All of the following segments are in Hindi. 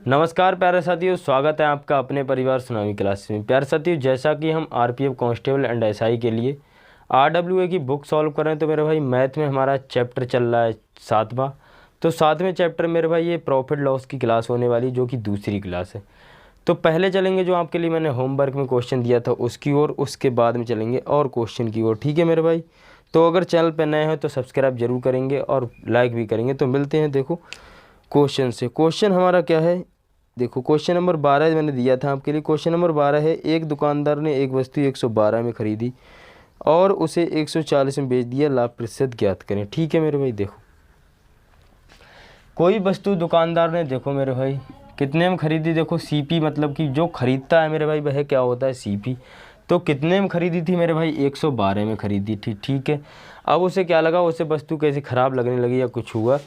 नमस्कार प्यारे साथियों, स्वागत है आपका अपने परिवार सुनामी क्लास में। प्यारे साथियों, जैसा कि हम आरपीएफ कांस्टेबल एंड एसआई के लिए आरडब्ल्यूए की बुक सॉल्व कर रहे हैं, तो मेरे भाई मैथ में हमारा चैप्टर चल रहा है 7वां। तो 7वें चैप्टर मेरे भाई ये प्रॉफिट लॉस की क्लास होने वाली, जो कि दूसरी क्लास है। तो पहले चलेंगे जो आपके लिए मैंने होमवर्क में क्वेश्चन दिया था उसकी ओर, उसके बाद में चलेंगे और क्वेश्चन की ओर। ठीक है मेरे भाई, तो अगर चैनल पर नए हो तो सब्सक्राइब जरूर करेंगे और लाइक भी करेंगे। तो मिलते हैं देखो क्वेश्चन से। क्वेश्चन हमारा क्या है, देखो क्वेश्चन नंबर 12 मैंने दिया था आपके लिए। क्वेश्चन नंबर 12 है, एक दुकानदार ने एक वस्तु 112 में खरीदी और उसे 140 में बेच दिया, लाभ प्रतिशत ज्ञात करें। ठीक है मेरे भाई, देखो कोई वस्तु दुकानदार ने देखो मेरे भाई कितने में खरीदी। देखो सीपी मतलब कि जो खरीदता है मेरे भाई वह क्या होता है, सीपी। तो कितने में खरीदी थी मेरे भाई, 112 में खरीदी थी। ठीक है, अब उसे क्या लगा, उसे वस्तु कैसे ख़राब लगने लगी या कुछ हुआ,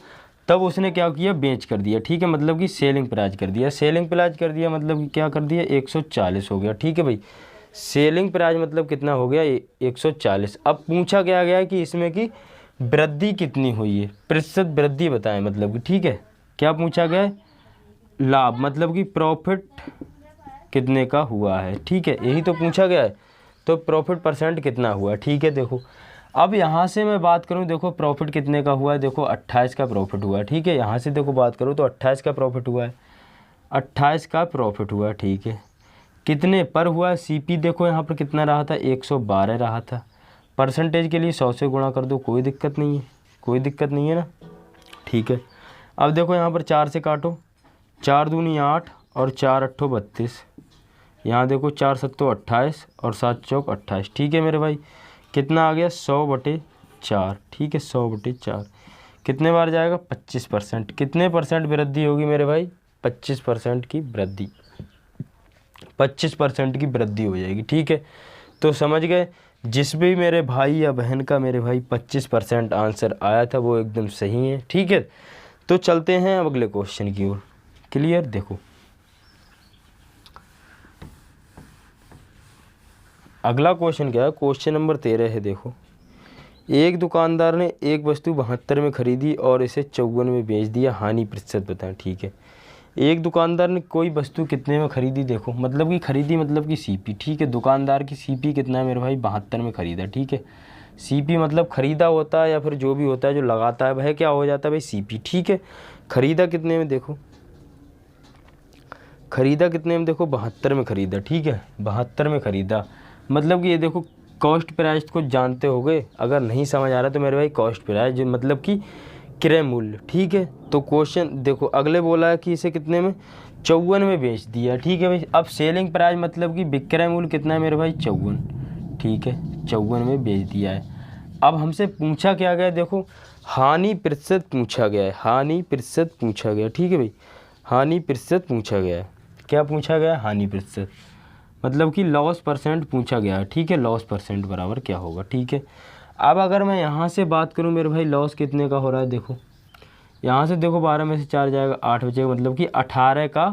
तब उसने क्या किया, बेच कर दिया। ठीक है, मतलब कि सेलिंग प्राइस कर दिया। सेलिंग प्राइस कर दिया मतलब कि क्या कर दिया, 140 हो गया। ठीक है भाई, सेलिंग प्राइस मतलब कितना हो गया, 140। अब पूछा क्या गया कि इसमें की वृद्धि कितनी हुई है, प्रतिशत वृद्धि बताएं मतलब कि। ठीक है, क्या पूछा गया है, लाभ मतलब कि प्रॉफिट कितने का हुआ है। ठीक है, यही तो पूछा गया है। तो प्रॉफिट परसेंट कितना हुआ। ठीक है, देखो अब यहाँ से मैं बात करूँ, देखो प्रॉफिट कितने का हुआ है, देखो 28 का प्रॉफिट हुआ है। ठीक है, यहाँ से देखो बात करूँ तो 28 का प्रॉफिट हुआ है, 28 का प्रॉफिट हुआ है। ठीक है, कितने पर हुआ है, सीपी देखो यहाँ पर कितना रहा था, 112 रहा था। परसेंटेज के लिए 100 से गुणा कर दो, कोई दिक्कत नहीं है, कोई दिक्कत नहीं है ना। ठीक है, अब देखो यहाँ पर 4 से काटो, 4 दूनी 8 और 4 अट्ठो 32। यहाँ देखो 4 सत्तो 28 और 7 चौक 28। ठीक है मेरे भाई, कितना आ गया, 100/4। ठीक है, 100/4 कितने बार जाएगा, 25%। कितने परसेंट वृद्धि होगी मेरे भाई, 25% की वृद्धि, 25% की वृद्धि हो जाएगी। ठीक है, तो समझ गए, जिस भी मेरे भाई या बहन का मेरे भाई 25% आंसर आया था वो एकदम सही है। ठीक है, तो चलते हैं अब अगले क्वेश्चन की ओर। क्लियर, देखो अगला क्वेश्चन क्या है, क्वेश्चन नंबर 13 है। देखो एक दुकानदार ने एक वस्तु 72 में खरीदी और इसे 54 में बेच दिया, हानि प्रतिशत बताएं। ठीक है, एक दुकानदार ने कोई वस्तु कितने में खरीदी, देखो मतलब कि खरीदी मतलब कि सीपी। ठीक है, दुकानदार की सीपी कितना है मेरे भाई, 72 में खरीदा। ठीक है, सीपी मतलब खरीदा होता है या फिर जो भी होता है जो लगाता है वह क्या हो जाता है भाई, सीपी। ठीक है, खरीदा कितने में, देखो खरीदा कितने में, देखो 72 में खरीदा। ठीक है, 72 में खरीदा मतलब कि ये देखो कॉस्ट प्राइस को जानते होगे, अगर नहीं समझ आ रहा तो मेरे भाई कॉस्ट प्राइस जो मतलब कि क्रय मूल्य। ठीक है, तो क्वेश्चन देखो अगले बोला है कि इसे कितने में, 54 में बेच दिया। ठीक है भाई, अब सेलिंग प्राइस मतलब कि विक्रय मूल्य कितना है मेरे भाई, 54। ठीक है, 54 में बेच दिया है। अब हमसे पूछा क्या गया, देखो हानि प्रतिशत पूछा गया है, हानि प्रतिशत पूछा गया। ठीक है भाई, हानि प्रतिशत पूछा गया है। क्या पूछा गया, हानि प्रतिशत मतलब कि लॉस परसेंट पूछा गया है। ठीक है, लॉस परसेंट बराबर क्या होगा। ठीक है, अब अगर मैं यहाँ से बात करूँ मेरे भाई, लॉस कितने का हो रहा है, देखो यहाँ से देखो 12 में से 4 जाएगा, 8 बचेगा, मतलब कि 18 का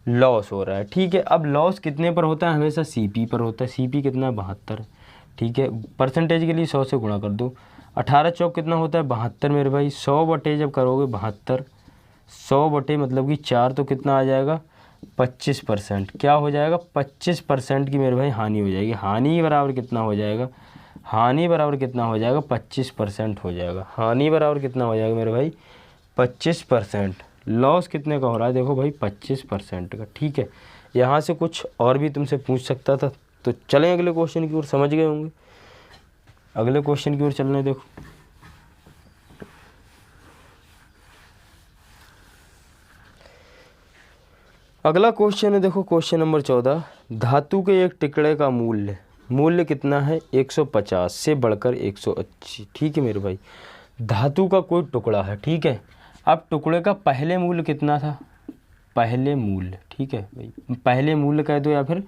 लॉस हो रहा है। ठीक है, अब लॉस कितने पर होता है, हमेशा सीपी पर होता है। सीपी कितना है, 72। ठीक है, परसेंटेज के लिए 100 से गुणा कर दो, 18 चौक कितना होता है, 72 मेरे भाई। 100 बटे जब करोगे 72, 100 बटे मतलब कि 4 तो कितना आ जाएगा, 25%। क्या हो जाएगा, 25% की मेरे भाई हानि हो जाएगी। हानि बराबर कितना हो जाएगा, हानि बराबर कितना हो जाएगा, 25% हो जाएगा। हानि बराबर कितना हो जाएगा मेरे भाई, 25%। लॉस कितने का हो रहा है, देखो भाई 25% का। ठीक है, यहाँ से कुछ और भी तुमसे पूछ सकता था। तो चलें अगले क्वेश्चन की ओर, समझ गए होंगे, अगले क्वेश्चन की ओर चलने। देखो अगला क्वेश्चन है, देखो क्वेश्चन नंबर 14, धातु के एक टुकड़े का मूल्य कितना है, 150 से बढ़कर 180। ठीक है मेरे भाई, धातु का कोई टुकड़ा है। ठीक है, अब टुकड़े का पहले मूल्य कितना था, पहले मूल्य। ठीक है भाई, पहले मूल्य कह दो या फिर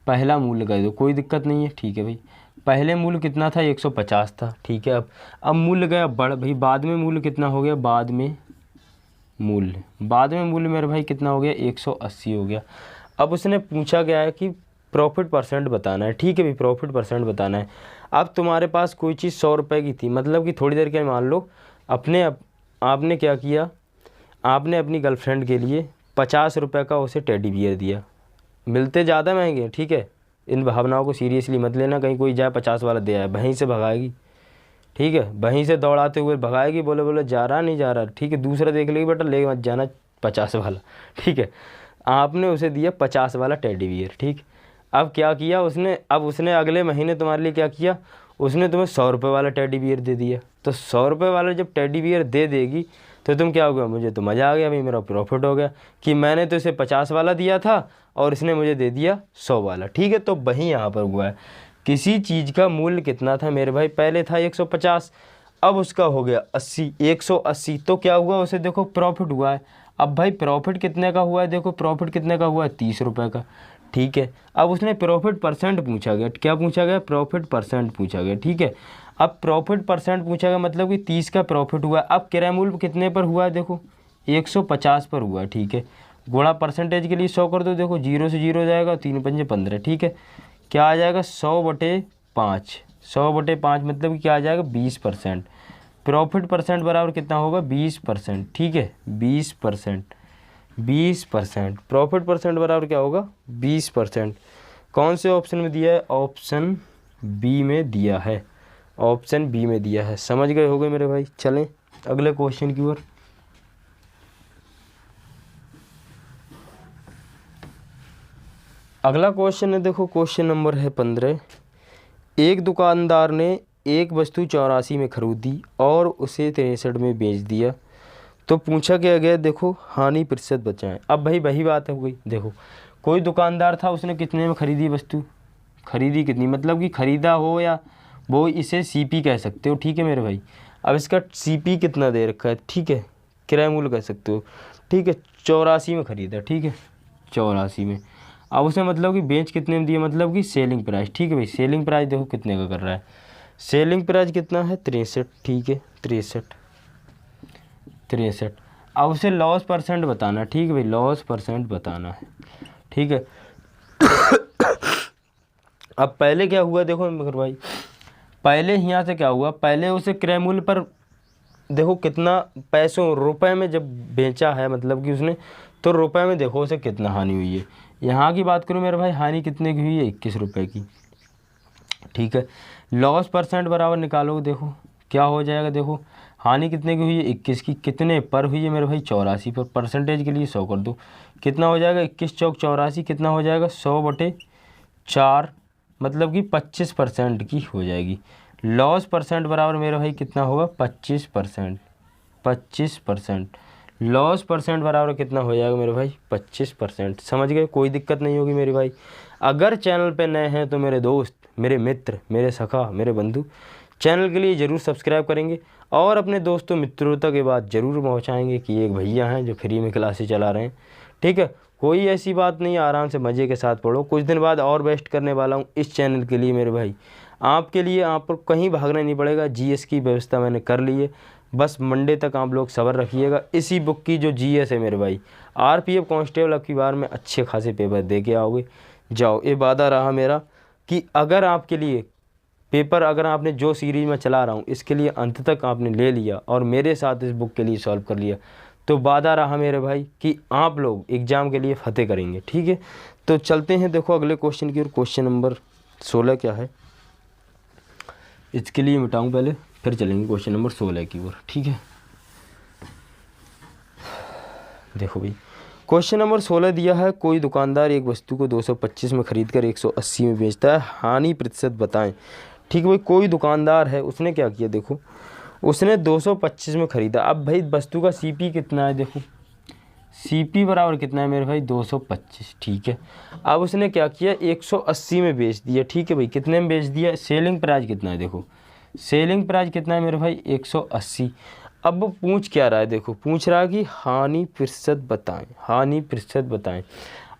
पहला मूल्य कह दो, कोई दिक्कत नहीं है। ठीक है भाई, पहले मूल्य कितना था, 150 था। ठीक है, अब मूल्य गया बढ़ भाई, बाद में मूल्य कितना हो गया, बाद में मूल्य मेरे भाई कितना हो गया, 180 हो गया। अब उसने पूछा गया है कि प्रॉफिट परसेंट बताना है। ठीक है भाई, प्रॉफिट परसेंट बताना है। अब तुम्हारे पास कोई चीज़ 100 रुपये की थी, मतलब कि थोड़ी देर के मान लो आपने क्या किया, आपने अपनी गर्लफ्रेंड के लिए 50 रुपये का उसे टेडी बियर दिया। मिलते ज़्यादा महंगे हैं, ठीक है, इन भावनाओं को सीरियसली मत लेना, कहीं कोई जाए 50 वाला दे आए, वहीं से भगाएगी, ठीक है, वहीं से दौड़ाते हुए भगाएगी, बोले बोले जा रहा नहीं जा रहा, ठीक है, दूसरा देख लेगी बेटा, ले मत जाना 50 वाला, ठीक है। आपने उसे दिया 50 वाला टेडी बियर, ठीक। अब क्या किया उसने, अब उसने अगले महीने तुम्हारे लिए क्या किया, उसने तुम्हें 100 रुपये वाला टेडी बियर दे दिया। तो 100 रुपये वाला जब टेडी बियर दे देगी तो तुम क्या होगा, मुझे तो मज़ा आ गया भाई, मेरा प्रॉफिट हो गया कि मैंने तो इसे 50 वाला दिया था और इसने मुझे दे दिया 100 वाला, ठीक है। तो वही यहाँ पर हुआ है, किसी चीज़ का मूल्य कितना था मेरे भाई, पहले था 150, अब उसका हो गया 80, 180, तो क्या हुआ उसे देखो प्रॉफिट हुआ है। अब भाई प्रॉफिट कितने का हुआ है, देखो प्रॉफिट कितने का हुआ है, 30 रुपये का, ठीक है। अब उसने प्रॉफिट परसेंट पूछा गया, क्या पूछा गया, प्रॉफिट परसेंट पूछा गया, ठीक है। अब प्रॉफिट परसेंट पूछा गया मतलब कि 30 का प्रॉफिट हुआ। अब क्रय मूल्य कितने पर हुआ है, देखो 150 पर हुआ है, ठीक है। गुणा परसेंटेज के लिए 100 कर दो, देखो 0 से 0 जाएगा, 3 पंजे 15, ठीक है। क्या आ जाएगा 100/5, 100/5 मतलब कि क्या आ जाएगा 20%। प्रॉफिट परसेंट बराबर कितना होगा 20%, ठीक है, 20%, 20%। प्रॉफिट परसेंट बराबर क्या होगा 20%। कौन से ऑप्शन में दिया है, ऑप्शन बी में दिया है, ऑप्शन बी में दिया है। समझ गए होगे मेरे भाई। चलें अगले क्वेश्चन की ओर। अगला क्वेश्चन है, देखो क्वेश्चन नंबर है 15। एक दुकानदार ने एक वस्तु 84 में खरीदी और उसे 63 में बेच दिया, तो पूछा क्या गया, देखो हानि प्रतिशत बचाएं। अब भाई वही बात है गई, देखो कोई दुकानदार था, उसने कितने में खरीदी वस्तु, खरीदी कितनी, मतलब कि खरीदा हो या वो, इसे सीपी कह सकते हो, ठीक है मेरे भाई। अब इसका सीपी कितना दे रखा है, ठीक है, क्रय मूल्य कह सकते हो, ठीक है, 84 में खरीदा, ठीक है, 84 में। अब उसने मतलब कि बेच कितने में दिया, मतलब कि सेलिंग प्राइस, ठीक है भाई। सेलिंग प्राइस देखो कितने का कर रहा है, सेलिंग प्राइस कितना है 63, ठीक है, 63। अब उसे लॉस परसेंट बताना, ठीक है भाई, लॉस परसेंट बताना है, ठीक है। अब पहले क्या हुआ देखो मगर भाई, पहले यहाँ से क्या हुआ, पहले उसे क्रय मूल्य पर देखो कितना पैसों रुपए में जब बेचा है, मतलब कि उसने, तो रुपए में देखो उसे कितना हानि हुई है। यहाँ की बात करूँ मेरे भाई, हानि कितने की हुई है 21 रुपये की, ठीक है। लॉस परसेंट बराबर निकालो, देखो क्या हो जाएगा, देखो हानि कितने की हुई है 21 की, कितने पर हुई है मेरे भाई 84 पर, परसेंटेज के लिए 100 कर दो, कितना हो जाएगा 21 चौक 84, कितना हो जाएगा 100/4, मतलब कि 25% की हो जाएगी। लॉस परसेंट बराबर मेरे भाई कितना होगा 25%, 25%। लॉस परसेंट बराबर कितना हो जाएगा मेरे भाई 25%। समझ गए, कोई दिक्कत नहीं होगी मेरे भाई। अगर चैनल पे नए हैं तो मेरे दोस्त, मेरे मित्र, मेरे सखा, मेरे बंधु चैनल के लिए ज़रूर सब्सक्राइब करेंगे और अपने दोस्तों मित्रों तक ये बात ज़रूर पहुंचाएंगे कि एक भैया हैं जो फ्री में क्लासेस चला रहे हैं, ठीक है। कोई ऐसी बात नहीं, आराम से मज़े के साथ पढ़ो। कुछ दिन बाद और बेस्ट करने वाला हूँ इस चैनल के लिए मेरे भाई, आपके लिए। आप पर कहीं भागना नहीं पड़ेगा, जीएस की व्यवस्था मैंने कर ली है, बस मंडे तक आप लोग सब्र रखिएगा। इसी बुक की जो जीएस है मेरे भाई, आरपीएफ कांस्टेबल अब की बार में अच्छे खासे पेपर दे के आओगे। जाओ, ये वादा रहा मेरा कि अगर आपके लिए पेपर, अगर आपने जो सीरीज़ में चला रहा हूँ इसके लिए अंत तक आपने ले लिया और मेरे साथ इस बुक के लिए सॉल्व कर लिया, तो वादा रहा मेरे भाई कि आप लोग एग्ज़ाम के लिए फतेह करेंगे, ठीक है। तो चलते हैं देखो अगले क्वेश्चन की ओर। क्वेश्चन नंबर 16 क्या है, इसके लिए मिटाऊं पहले, फिर चलेंगे क्वेश्चन नंबर 16 की ओर, ठीक है। देखो भाई क्वेश्चन नंबर 16 दिया है, कोई दुकानदार एक वस्तु को 225 में खरीद कर 180 में बेचता है, हानि प्रतिशत बताएं। ठीक है भाई, कोई दुकानदार है, उसने क्या किया, देखो उसने 225 में ख़रीदा। अब भाई वस्तु का सीपी कितना है, देखो सीपी बराबर कितना है मेरे भाई 225, ठीक है। अब उसने क्या किया 180 में बेच दिया, ठीक है भाई। कितने में बेच दिया, सेलिंग प्राइस कितना है, देखो सेलिंग प्राइस कितना है मेरे भाई 180। अब वो पूछ क्या रहा है, देखो पूछ रहा है कि हानि प्रतिशत बताएं, हानि प्रतिशत बताएं।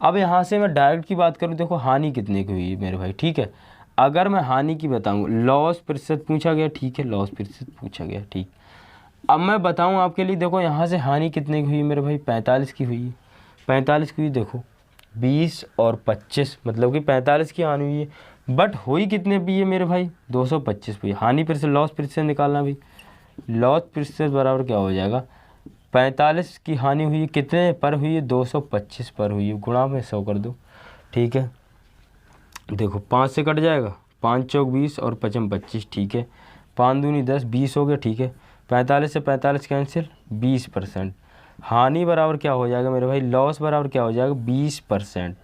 अब यहाँ से मैं डायरेक्ट की बात करूँ, देखो हानि कितने की हुई है मेरे भाई, ठीक है। अगर मैं हानि की बताऊँ, लॉस प्रतिशत पूछा गया, ठीक है, लॉस प्रतिशत पूछा गया, ठीक। अब मैं बताऊँ आपके लिए, देखो यहाँ से हानि कितने की हुई मेरे भाई 45 की हुई है, 45 की हुई। देखो 20 और 25 मतलब कि 45 की हानि हुई है, बट हुई कितने भी है मेरे भाई 225 हुई। हानि प्रतिशत, लॉस प्रतिशत निकालना भाई, लॉस प्रतिशत बराबर क्या हो जाएगा 45 की हानि हुई, कितने पर हुई है, 225 पर हुई है, गुणा में 100 कर दो, ठीक है। देखो 5 से कट जाएगा, 5 चौक 20 और 5 25, ठीक है। 5 दूनी 10, 20 हो गया, ठीक है। 45 से 45 कैंसिल, 20%। हानि बराबर क्या हो जाएगा मेरे भाई, लॉस बराबर क्या हो जाएगा, 20%।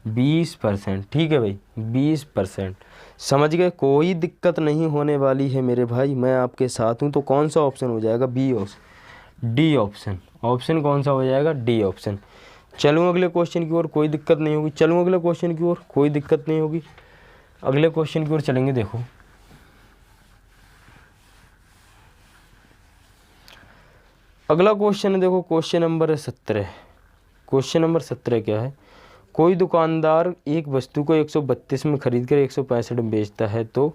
20%, ठीक है भाई, 20%। समझ गए, कोई दिक्कत नहीं होने वाली है मेरे भाई, मैं आपके साथ हूँ। तो कौन सा ऑप्शन हो जाएगा, B option, D option. Option कौन सा हो जाएगा, डी ऑप्शन। चलूँ अगले क्वेश्चन की ओर, कोई दिक्कत नहीं होगी। चलूँ अगले क्वेश्चन की ओर, कोई दिक्कत नहीं होगी। अगले क्वेश्चन की ओर चलेंगे। देखो अगला क्वेश्चन है, देखो क्वेश्चन नंबर 17। क्वेश्चन नंबर 17 क्या है, कोई दुकानदार एक वस्तु को 132 में खरीद कर 165 में बेचता है तो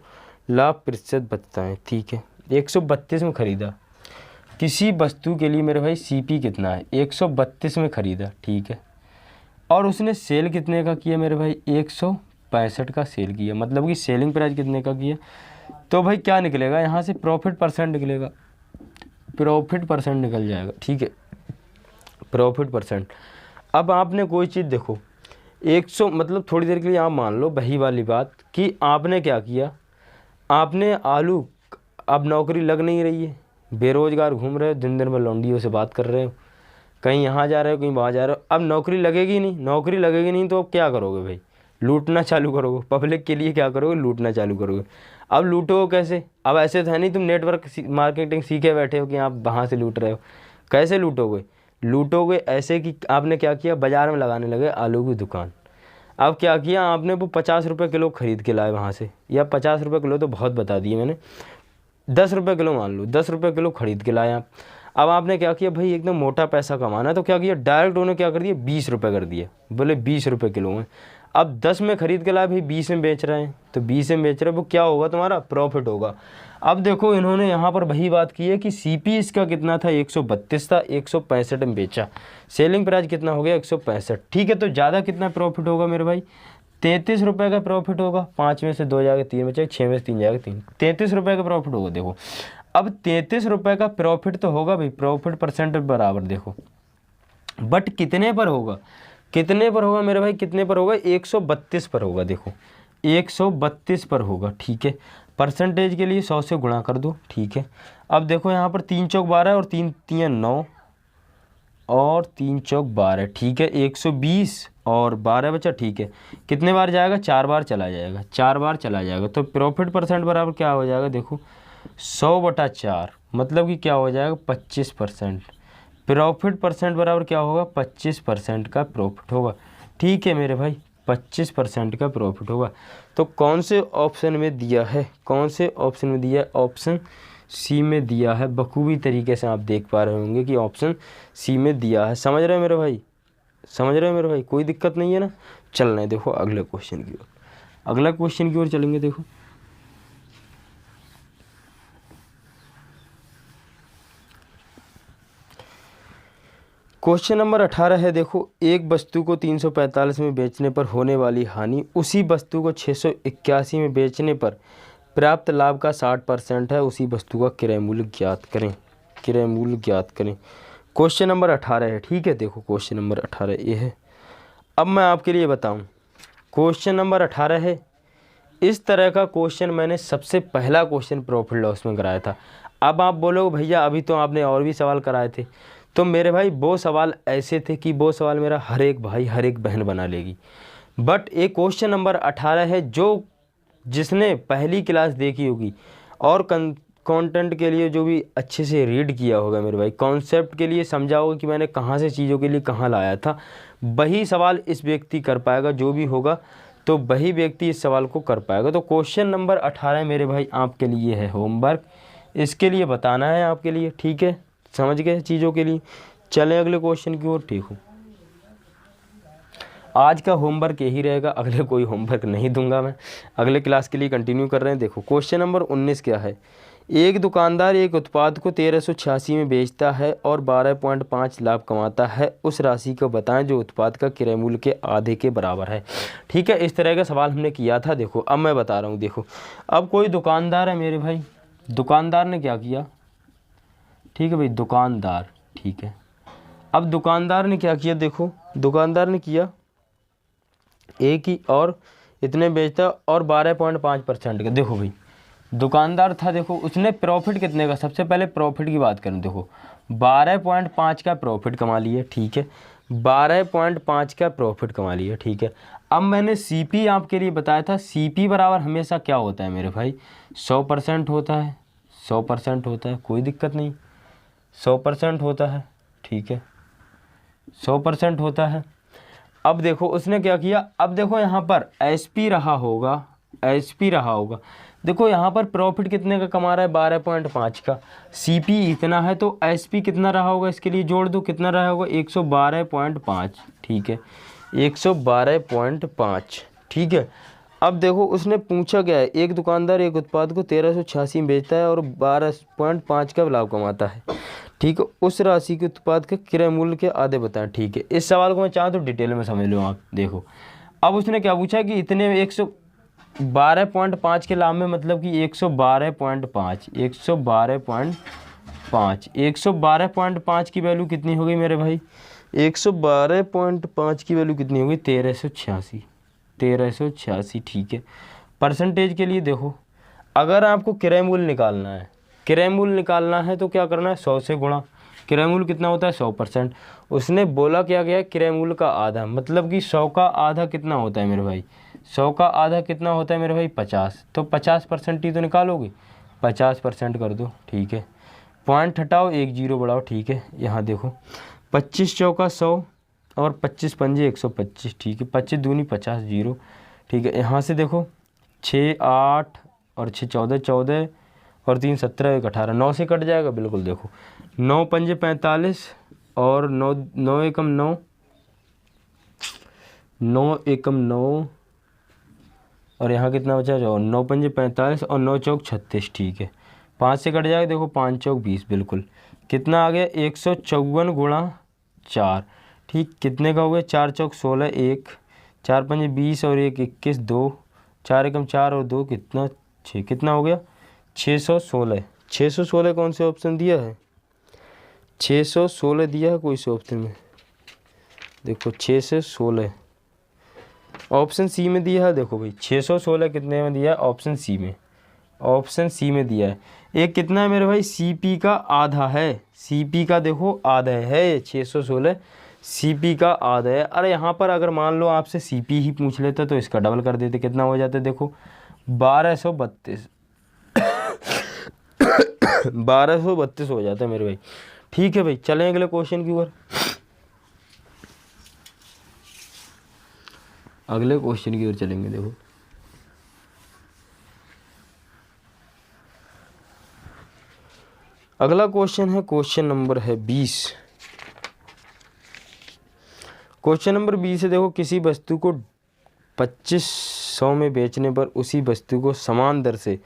लाभ प्रतिशत बचता है, ठीक है। 132 में खरीदा, किसी वस्तु के लिए मेरे भाई सीपी कितना है, 132 में खरीदा, ठीक है। और उसने सेल कितने का किया मेरे भाई, 165 का सेल किया, मतलब कि सेलिंग प्राइस कितने का किया। तो भाई क्या निकलेगा यहाँ से, प्रॉफिट परसेंट निकलेगा, प्रॉफिट परसेंट निकल जाएगा, ठीक है, प्रॉफिट परसेंट। अब आपने कोई चीज़ देखो 100, मतलब थोड़ी देर के लिए आप मान लो वही वाली बात कि आपने क्या किया, आपने आलू, अब नौकरी लग नहीं रही है, बेरोजगार घूम रहे हो, दिन दिन में लौंडियों से बात कर रहे हो, कहीं यहाँ जा रहे हो कहीं वहाँ जा रहे हो। अब नौकरी लगेगी नहीं, नौकरी लगेगी नहीं तो अब क्या करोगे भाई, लूटना चालू करोगे, पब्लिक के लिए क्या करोगे, लूटना चालू करोगे। अब लूटोगे कैसे, अब ऐसे तो है नहीं तुम नेटवर्क मार्केटिंग सीखे बैठे हो कि आप वहाँ से लूट रहे हो। कैसे लूटोगे, लूटोगे ऐसे कि आपने क्या किया, बाज़ार में लगाने लगे आलू की दुकान। अब क्या किया आपने, वो 50 रुपये किलो ख़रीद के लाए वहाँ से, या 50 रुपये किलो तो बहुत बता दिए मैंने, 10 रुपये किलो मान लो, 10 रुपये किलो ख़रीद के लाए आप। अब आपने क्या किया भाई, एकदम मोटा पैसा कमाना है, तो क्या किया, डायरेक्ट उन्होंने क्या कर दिया, 20 रुपये कर दिया, बोले 20 रुपये किलो में। अब 10 में ख़रीद के लाए भाई, 20 में बेच रहे हैं, तो 20 में बेच रहे हैं, वो क्या होगा, तुम्हारा प्रॉफिट होगा। अब देखो इन्होंने यहाँ पर वही बात की है कि सीपी इसका कितना था, 132 था, 165 में बेचा, सेलिंग प्राइस कितना हो गया, 165, ठीक है। तो ज़्यादा कितना प्रॉफिट होगा मेरे भाई, 33 रुपये का प्रॉफिट होगा। 5 में से 2 जाएगा, 3 बचेगा, 6 में से 3 जाएगा, 3, 33 रुपये का प्रॉफिट होगा। देखो अब 33 रुपये का प्रॉफिट तो होगा भाई, प्रॉफिट परसेंट बराबर देखो, बट कितने पर होगा, कितने पर होगा मेरे भाई, कितने पर होगा, 132 पर होगा। देखो 132 पर होगा, ठीक है। परसेंटेज के लिए 100 से गुणा कर दो, ठीक है। अब देखो यहाँ पर 3 चौक 12 और 3 3 9 और 3 चौक 12, ठीक है। 120 और 12 बचा, ठीक है। कितने बार जाएगा, 4 बार चला जाएगा, 4 बार चला जाएगा। तो प्रॉफिट परसेंट बराबर क्या हो जाएगा, देखो 100/4, मतलब कि क्या हो जाएगा, 25%। प्रॉफिट परसेंट बराबर क्या होगा, 25% का प्रॉफिट होगा, ठीक है मेरे भाई, 25% का प्रॉफिट होगा। तो कौन से ऑप्शन में दिया है, कौन से ऑप्शन में दिया है, ऑप्शन सी में दिया है। बखूबी तरीके से आप देख पा रहे होंगे कि ऑप्शन सी में दिया है। समझ रहे हो मेरे भाई, समझ रहे हो मेरे भाई, कोई दिक्कत नहीं है ना। चल रहे हैं देखो अगले क्वेश्चन की ओर, अगला क्वेश्चन की ओर चलेंगे। देखो क्वेश्चन नंबर 18 है। देखो एक वस्तु को 345 में बेचने पर होने वाली हानि उसी वस्तु को 681 में बेचने पर प्राप्त लाभ का 60% है, उसी वस्तु का क्रय मूल्य ज्ञात करें, क्रय मूल्य ज्ञात करें। क्वेश्चन नंबर 18 है, ठीक है। देखो क्वेश्चन नंबर 18 ये है। अब मैं आपके लिए बताऊं, क्वेश्चन नंबर 18 है। इस तरह का क्वेश्चन मैंने सबसे पहला क्वेश्चन प्रॉफिट लॉस में कराया था। अब आप बोलोगे भैया अभी तो आपने और भी सवाल कराए थे, तो मेरे भाई वो सवाल ऐसे थे कि वो सवाल मेरा हर एक भाई हर एक बहन बना लेगी। बट एक क्वेश्चन नंबर 18 है जो जिसने पहली क्लास देखी होगी और कंटेंट के लिए जो भी अच्छे से रीड किया होगा मेरे भाई, कॉन्सेप्ट के लिए समझा होगा कि मैंने कहाँ से चीज़ों के लिए कहाँ लाया था, वही सवाल इस व्यक्ति कर पाएगा। जो भी होगा तो वही व्यक्ति इस सवाल को कर पाएगा। तो क्वेश्चन नंबर 18 मेरे भाई आपके लिए है होमवर्क, इसके लिए बताना है आपके लिए, ठीक है। समझ गए चीज़ों के लिए। चलें अगले क्वेश्चन की ओर। ठीक हो, आज का होमवर्क यही रहेगा, अगले कोई होमवर्क नहीं दूंगा मैं, अगले क्लास के लिए कंटिन्यू कर रहे हैं। देखो क्वेश्चन नंबर 19 क्या है। एक दुकानदार एक उत्पाद को 1386 में बेचता है और 12.5 लाभ कमाता है, उस राशि को बताएं जो उत्पाद का क्रय मूल्य के आधे के बराबर है। ठीक है, इस तरह का सवाल हमने किया था। देखो अब मैं बता रहा हूँ। देखो अब कोई दुकानदार है मेरे भाई, दुकानदार ने क्या किया, ठीक है भाई, दुकानदार ठीक है। अब दुकानदार ने क्या किया, देखो दुकानदार ने किया एक ही और इतने बेचता और 12.5% का। देखो भाई दुकानदार था, देखो उसने प्रॉफिट कितने का, सबसे पहले प्रॉफिट की बात करें, देखो 12.5 का प्रॉफिट कमा लिया, ठीक है, 12.5 का प्रॉफिट कमा लिया, ठीक है। अब मैंने सीपी आपके लिए बताया था, सीपी बराबर हमेशा क्या होता है मेरे भाई, 100% होता है, 100% होता है, कोई दिक्कत नहीं, 100% होता है, ठीक है, 100% होता है। अब देखो उसने क्या किया, अब देखो यहाँ पर एसपी रहा होगा, एसपी रहा होगा, देखो यहाँ पर प्रॉफिट कितने का कमा रहा है, 12.5 का, सीपी इतना है तो एसपी कितना रहा होगा, इसके लिए जोड़ दो, कितना रहा होगा 112.5, ठीक है, 112.5, ठीक है। अब देखो उसने पूछा क्या है, एक दुकानदार एक उत्पाद को 1386 में बेचता है और 12.5 का लाभ कमाता है, ठीक है, उस राशि के उत्पाद के क्रय मूल्य के आधे बताएं, ठीक है। इस सवाल को मैं चाहूँ तो डिटेल में समझ लो आप, देखो अब उसने क्या पूछा कि इतने 112.5 के लाभ में, मतलब कि 112.5 112.5 की वैल्यू कितनी हो गई मेरे भाई, 112.5 की वैल्यू कितनी होगी, 1386, ठीक है। परसेंटेज के लिए देखो, अगर आपको क्रय मूल्य निकालना है, क्रय मूल्य निकालना है तो क्या करना है, 100 से गुणा, क्रय मूल्य कितना होता है 100%, उसने बोला क्या गया क्रय मूल्य का आधा, मतलब कि 100 का आधा कितना होता है मेरे भाई, 100 का आधा कितना होता है मेरे भाई 50, तो 50% ही तो निकालोगे, 50% कर दो, ठीक है, पॉइंट हटाओ, एक जीरो बढ़ाओ, ठीक है। यहाँ देखो 25 चौका 100 और 25 पंजे 125, ठीक है, 25 दूनी 50, जीरो, ठीक है। यहाँ से देखो 6 8 और 6 14, 14 और 3 17, 1 18, 9 से कट जाएगा बिल्कुल, देखो 9 पंजे 45 और 9 9 एकम 9, 9 एकम 9 और यहाँ कितना बचा जाओ, 9 पंजे 45 और 9 चौक 36, ठीक है, 5 से कट जाएगा, देखो 5 चौक 20, बिल्कुल कितना आ गया 154 गुणा 4, ठीक, कितने का हो गया, 4 चौक 16, 1 4 पंजे 20 और 1 21, 2 4 एकम 4 और 2 कितना 6, कितना हो गया 616, 616 कौन से ऑप्शन दिया है, 616 दिया है कोई से ऑप्शन में, देखो 616 ऑप्शन सी में दिया है, देखो भाई 616 कितने में दिया है, ऑप्शन सी में, ऑप्शन सी में दिया है। एक कितना है मेरे भाई, सीपी का आधा है, सीपी का देखो आधा है 616, सीपी का आधा है। अरे यहाँ पर अगर मान लो आपसे सीपी ही पूछ लेते तो इसका डबल कर देते, कितना हो जाता है, देखो 1232 1232 हो जाता है मेरे भाई, ठीक है भाई। चलें अगले क्वेश्चन की ओर, अगले क्वेश्चन की ओर चलेंगे। देखो अगला क्वेश्चन है, क्वेश्चन नंबर है 20, क्वेश्चन नंबर 20 है, देखो किसी वस्तु को 2500 में बेचने पर उसी वस्तु को समान दर से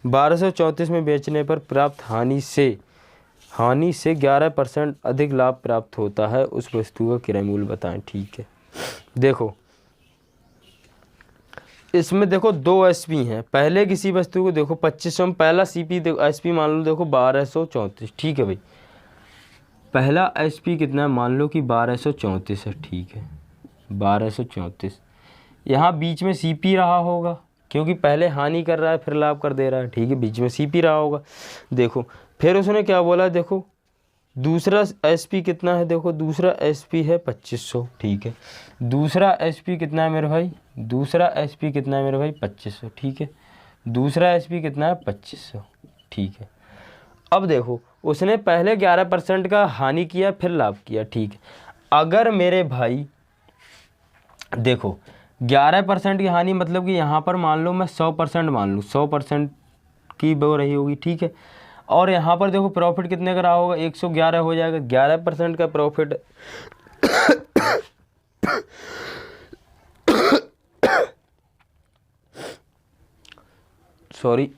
1234 में बेचने पर प्राप्त हानि से 11% अधिक लाभ प्राप्त होता है, उस वस्तु का क्रय मूल्य बताएं, ठीक है। देखो इसमें देखो दो एसपी हैं, पहले किसी वस्तु को देखो 2500 में, पहला सीपी देखो एसपी मान लो देखो 1234, ठीक है भाई, पहला एसपी कितना है, मान लो कि 1234 है, ठीक है, 1234, यहाँ बीच में सीपी रहा होगा क्योंकि पहले हानि कर रहा है फिर लाभ कर दे रहा है, ठीक है, बीच में सीपी रहा होगा। देखो फिर उसने क्या बोला, देखो दूसरा एसपी कितना है, देखो दूसरा एसपी है 2500, ठीक है, दूसरा एसपी कितना है मेरे भाई, दूसरा एसपी कितना है मेरे भाई 2500, ठीक है, दूसरा एसपी कितना है 2500, ठीक है। अब देखो उसने पहले 11% का हानि किया फिर लाभ किया, ठीक है। अगर मेरे भाई देखो 11% की हानि, मतलब कि यहाँ पर मान लो मैं 100% मान लूँ, 100% की वो रही होगी, ठीक है, और यहाँ पर देखो प्रॉफिट कितने का रहा होगा, 111 हो जाएगा, 11% का प्रॉफिट सॉरी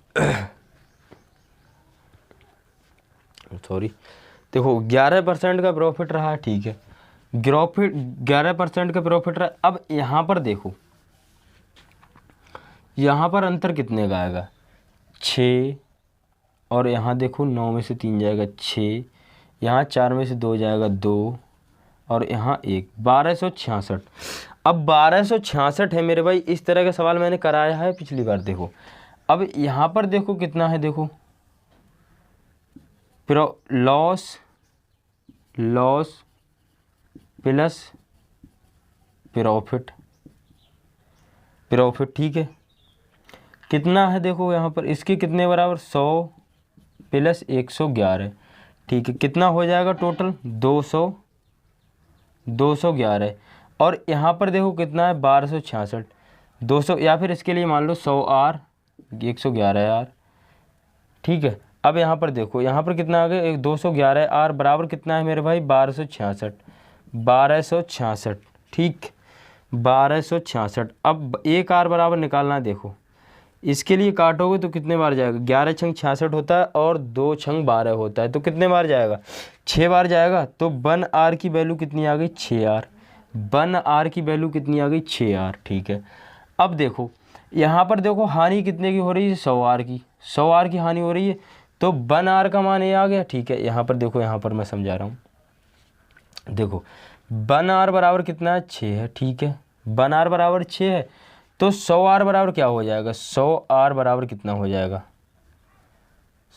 देखो 11% का प्रॉफिट रहा, ठीक है, 11% का प्रॉफिट रहा। अब यहाँ पर देखो, यहाँ पर अंतर कितने का आएगा, 6 और यहाँ देखो 9 में से 3 जाएगा 6, यहाँ 4 में से 2 जाएगा 2 और यहाँ 1, 1266। अब 1266 है मेरे भाई। इस तरह का सवाल मैंने कराया है पिछली बार। देखो अब यहाँ पर देखो कितना है, देखो लॉस प्लस प्रॉफिट, ठीक है। कितना है देखो यहाँ पर, इसके कितने बराबर, 100 प्लस 111, ठीक है। कितना हो जाएगा टोटल, 211। और यहाँ पर देखो कितना है, 1266, 200, या फिर इसके लिए मान लो 100 आर 111 आर, ठीक है। अब यहाँ पर देखो, यहाँ पर कितना आ गया, 211 आर बराबर कितना है मेरे भाई, 1266, ठीक, 1266। अब 1 आर बराबर निकालना है। देखो इसके लिए काटोगे तो कितने बार जाएगा, 11 छंग 66 होता है और 2 छंग 12 होता है, तो कितने बार जाएगा, 6 बार जाएगा। तो 1 आर की वैल्यू कितनी आ गई, 6 आर। 1 आर की वैल्यू कितनी आ गई, 6 आर, ठीक है। अब देखो यहाँ पर देखो हानि कितने की हो रही है, 100 आर की, 100 आर की हानि हो रही है। तो 1 आर का मान ये आ गया, ठीक है। यहाँ पर देखो, यहाँ पर मैं समझा रहा हूँ, देखो 1 आर बराबर कितना है, 6 है, ठीक है। 1 आर बराबर 6 है, तो 100 आर बराबर क्या हो जाएगा, 100 आर बराबर कितना हो जाएगा,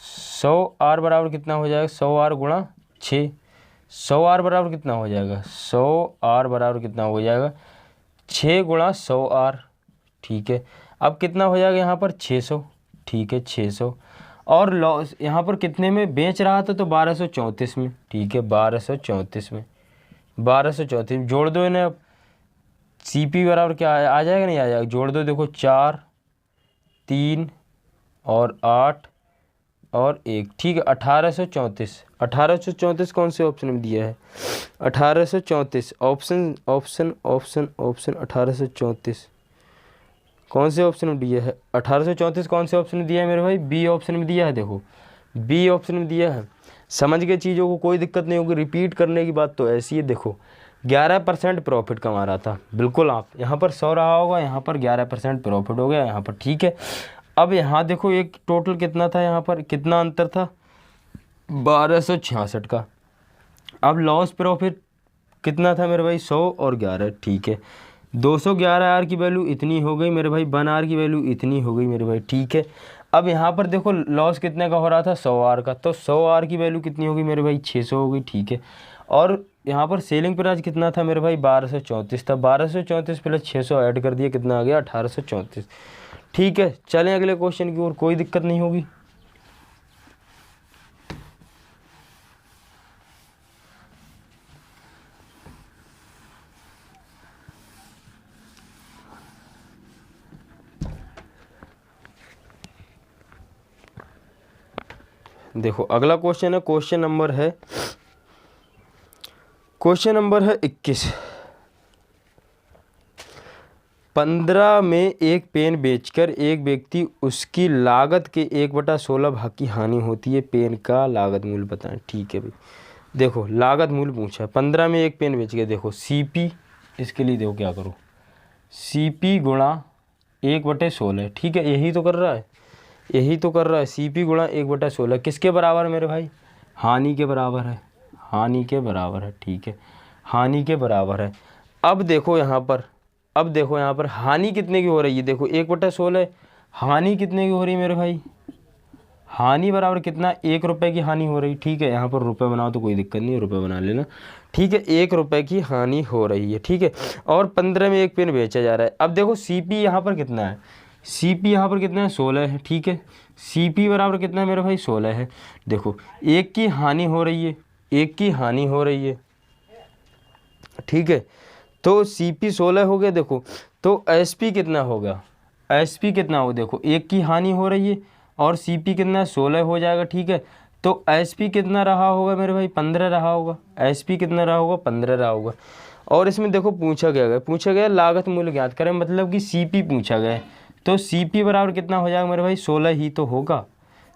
100 आर बराबर कितना हो जाएगा, 100 आर गुणा 6, 100 आर बराबर कितना हो जाएगा, 100 आर बराबर कितना हो जाएगा, 6 गुणा 100 आर, ठीक है। अब कितना हो जाएगा यहाँ पर, 600, ठीक है, 600। और लॉस यहाँ पर कितने में बेच रहा था, तो 1234 में, ठीक है, 1234 में, 1234 जोड़ दो इन्हें। अब CP बराबर क्या आ जाएगा, नहीं आ जाएगा, जोड़ दो। देखो 4 3 और 8 और 1, ठीक है, 1834। 1834 कौन से ऑप्शन में दिया है, 1834 ऑप्शन 1834 कौन से ऑप्शन में दिया है, 1834 कौन से ऑप्शन में दिया है मेरे भाई, बी ऑप्शन में दिया है। देखो बी ऑप्शन में दिया है। समझ गए चीज़ों को, कोई दिक्कत नहीं होगी। रिपीट करने की बात तो ऐसी है। देखो 11% प्रॉफिट कमा रहा था, बिल्कुल। आप यहाँ पर 100 रहा होगा, यहाँ पर 11% प्रॉफिट हो गया यहाँ पर, ठीक है। अब यहाँ देखो एक टोटल कितना था, यहाँ पर कितना अंतर था, 1266 का। अब लॉस प्रॉफिट कितना था मेरे भाई, 100 और 11, ठीक है। 211 आर की वैल्यू इतनी हो गई मेरे भाई, 1 आर की वैल्यू इतनी हो गई मेरे भाई, ठीक है। अब यहाँ पर देखो लॉस कितने का हो रहा था, 100 आर का, तो 100 आर की वैल्यू कितनी होगी मेरे भाई, 600 हो गई, ठीक है। और यहाँ पर सेलिंग प्राइस कितना था मेरे भाई, 1234 था। 1234 प्लस 600 ऐड कर दिया, कितना आ गया, 1834, ठीक है। चलें अगले क्वेश्चन की ओर, कोई दिक्कत नहीं होगी। देखो अगला क्वेश्चन है, क्वेश्चन नंबर है 21। 15 में एक पेन बेचकर एक व्यक्ति उसकी लागत के 1/16 भाग की हानि होती है। पेन का लागत मूल्य बताएं, ठीक है भाई। देखो लागत मूल्य पूछा है, 15 में एक पेन बेच के, देखो CP, इसके लिए देखो क्या करो, CP गुणा 1/16, ठीक है। यही तो कर रहा है, CP गुणा 1/16 किसके बराबर है मेरे भाई, हानि के बराबर है, ठीक है, हानि के बराबर है। अब देखो यहाँ पर हानि कितने की हो रही है, देखो 1/16, हानि कितने की हो रही है मेरे भाई, हानि बराबर कितना, 1 रुपये की हानि हो रही, ठीक है। यहाँ पर रुपये बनाओ तो कोई दिक्कत नहीं है, रुपये बना लेना, ठीक है। 1 रुपये की हानि हो रही है, ठीक है। और 15 में एक पेन बेचा जा रहा है। अब देखो CP यहाँ पर कितना है, CP यहाँ पर कितना है, 16 है, ठीक है। CP बराबर कितना है मेरे भाई, 16 है। देखो 1 की हानि हो रही है, ठीक है। तो CP 16 हो गया। देखो तो SP कितना होगा, देखो 1 की हानि हो रही है और CP कितना, 16 हो जाएगा, ठीक है। तो SP कितना रहा होगा मेरे भाई, 15 रहा होगा, SP कितना रहा होगा, 15 रहा होगा। और इसमें देखो पूछा गया लागत मूल्य ज्ञात करें, मतलब कि CP पूछा गया है। तो CP बराबर कितना हो जाएगा मेरे भाई, 16 ही तो होगा।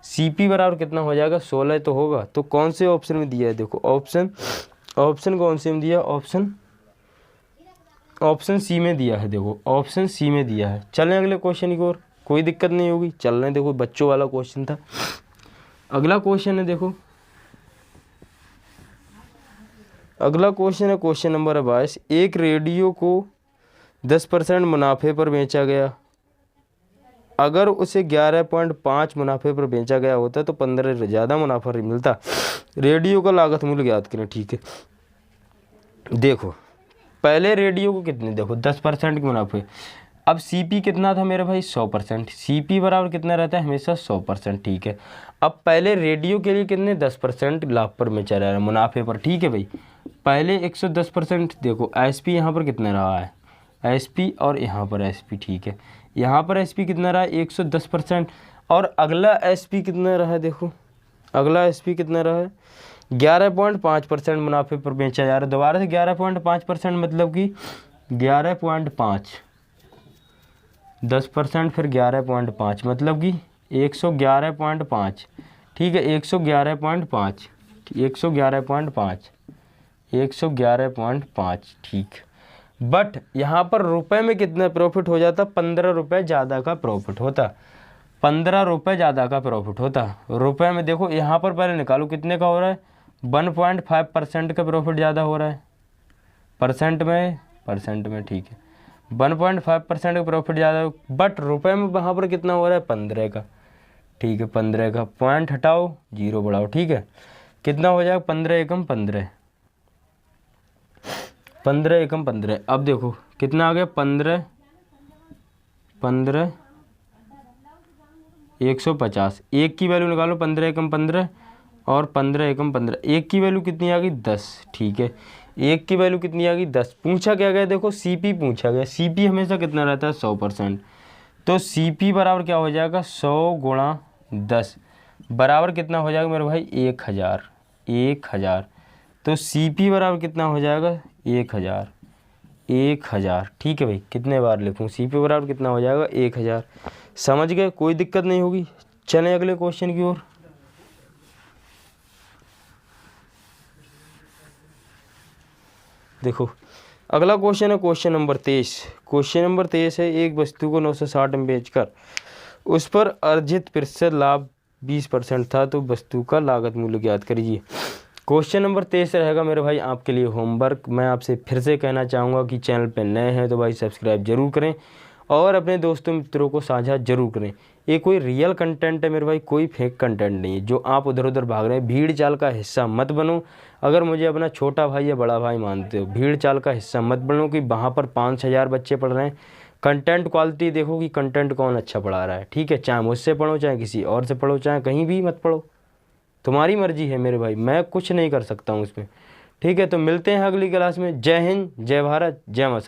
CP बराबर कितना हो जाएगा, 16 तो होगा। तो कौन से ऑप्शन में दिया है, देखो ऑप्शन कौन से में दिया, ऑप्शन C में दिया है। देखो ऑप्शन C में दिया है। चलें अगले क्वेश्चन की ओर, कोई दिक्कत नहीं होगी, चल रहे हैं। देखो बच्चों वाला क्वेश्चन था। अगला क्वेश्चन है, देखो अगला क्वेश्चन है क्वेश्चन नंबर 22। एक रेडियो को 10% मुनाफे पर बेचा गया, अगर उसे 11.5 मुनाफे पर बेचा गया होता तो 15 ज़्यादा मुनाफा मिलता। रेडियो का लागत मूल्य ज्ञात करें। ठीक है, देखो पहले रेडियो को कितने, देखो 10% के मुनाफे। अब सीपी कितना था मेरे भाई 100%, सीपी बराबर कितना रहता है हमेशा 100%। ठीक है, अब पहले रेडियो के लिए कितने 10% लाभ पर बेचा रहा है मुनाफे पर। ठीक है भाई, पहले 110%। देखो एसपी यहाँ पर कितना रहा है, एसपी और यहाँ पर एसपी। ठीक है, यहाँ पर एसपी कितना रहा है 110%, और अगला एसपी कितना रहा है, देखो अगला एसपी कितना रहा है 11.5% मुनाफे पर बेचा जा रहा है। दोबारा से 11.5%, मतलब कि 11.5, 10% फिर 11.5, मतलब कि 111.5। ठीक है, 111.5, 111.5, 111.5। ठीक, बट यहाँ पर रुपए में कितना प्रॉफिट हो जाता, 15 रुपये ज़्यादा का प्रॉफिट होता, 15 रुपये ज़्यादा का प्रॉफिट होता रुपए में। देखो यहाँ पर पहले निकालो कितने का हो रहा है, 1.5% का प्रॉफिट ज़्यादा हो रहा है, परसेंट में। ठीक है, 1.5% का प्रॉफिट ज़्यादा, बट रुपए में वहाँ पर कितना हो रहा है 15 का। ठीक है, 15 का, पॉइंट हटाओ जीरो बढ़ाओ। ठीक है, कितना हो जाएगा 15 एकम 15, 15 एकम 15। अब देखो कितना आ गया 15 150। एक की वैल्यू निकालो, 15 एकम 15 और 15 एकम 15, एक की वैल्यू कितनी आ गई 10। ठीक है, एक की वैल्यू कितनी आ गई 10। पूछा क्या गया, देखो सीपी पूछा गया, सीपी हमेशा कितना रहता है 100%। तो सीपी बराबर क्या हो जाएगा 100 गुणा 10 बराबर कितना हो जाएगा मेरे भाई 1000, 1000। तो सीपी बराबर कितना हो जाएगा 1000, 1000। ठीक है भाई, कितने बार लिखूँ, सीपी बराबर कितना हो जाएगा 1000। समझ गए, कोई दिक्कत नहीं होगी। चलें अगले क्वेश्चन की ओर। देखो अगला क्वेश्चन है क्वेश्चन नंबर 23। क्वेश्चन नंबर 23 है, एक वस्तु को 960 में बेचकर उस पर अर्जित प्रतिशत लाभ 20% था, तो वस्तु का लागत मूल्य ज्ञात करिए। क्वेश्चन नंबर 23 रहेगा मेरे भाई आपके लिए होमवर्क। मैं आपसे फिर से कहना चाहूँगा कि चैनल पर नए हैं तो भाई सब्सक्राइब जरूर करें और अपने दोस्तों मित्रों को साझा जरूर करें। ये कोई रियल कंटेंट है मेरे भाई, कोई फेक कंटेंट नहीं है जो आप उधर उधर भाग रहे हैं। भीड़ चाल का हिस्सा मत बनो। अगर मुझे अपना छोटा भाई या बड़ा भाई मानते हो, भीड़ चाल का हिस्सा मत बनो कि वहाँ पर 5,000 बच्चे पढ़ रहे हैं। कंटेंट क्वालिटी देखो कि कंटेंट कौन अच्छा पढ़ा रहा है। ठीक है, चाहे मुझसे पढ़ो, चाहे किसी और से पढ़ो, चाहे कहीं भी मत पढ़ो, तुम्हारी मर्जी है मेरे भाई, मैं कुछ नहीं कर सकता हूँ इसमें। ठीक है, तो मिलते हैं अगली क्लास में। जय हिंद, जय भारत, जय माता।